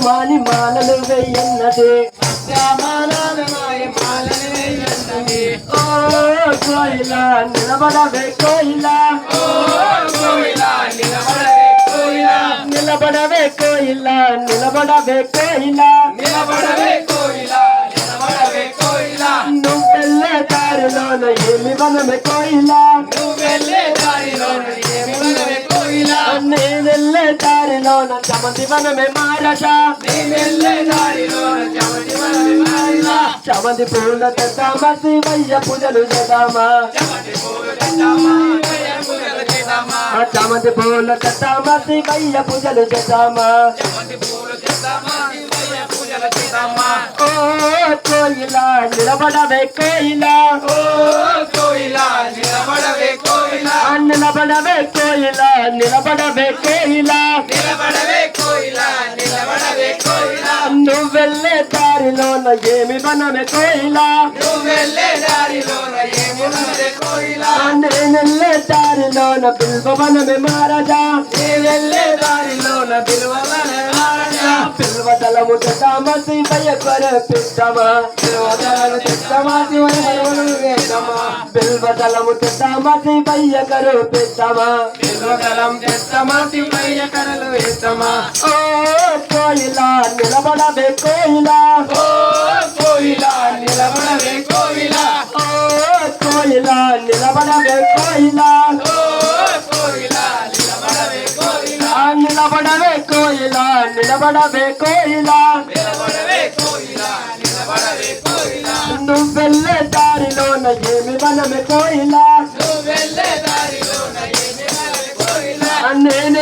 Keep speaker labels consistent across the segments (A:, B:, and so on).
A: మాని మాలలు వెయ్యన్నది ఓ కోయిలా నిలబడవే కోయిలా నిలబడవే కోయిలా నిలబడవే కోయిలా నువ్వెళ్ళే దారిలోన ఏమి వనమే కోయిలా నేనెళ్ళే దారిలోన చమతి వనమే మారట చమతి పూల తెద్దామా శివయ్య పూజలు చేద్దామా చమతి పూల తెద్దామా శివయ్య పూజలు చేద్దామా ఓ కోయిలా నిలబడవే కోయిలా నిలబడవే కోయిలా నువ్వెళ్ళే దారిలోన ఏమి వనమే కోయిలా నేనెళ్ళే దారిలోన బిల్వవనమే మారజా బిల్వదళము తెద్దామా శివయ్య కొరపిద్దామా బిల్వదళము తెద్దామా శివయ్య కరుపిద్దామా ఓ కోయిలా నిలబడవే కోయిలా ఓ కోయిలా నిలబడవే కోయిలా నిలబడవే కోయిలా నువ్వెళ్ళే దారిలోన ఏమి వనమే కోయిలా నేనెళ్ళే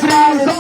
A: దారిలో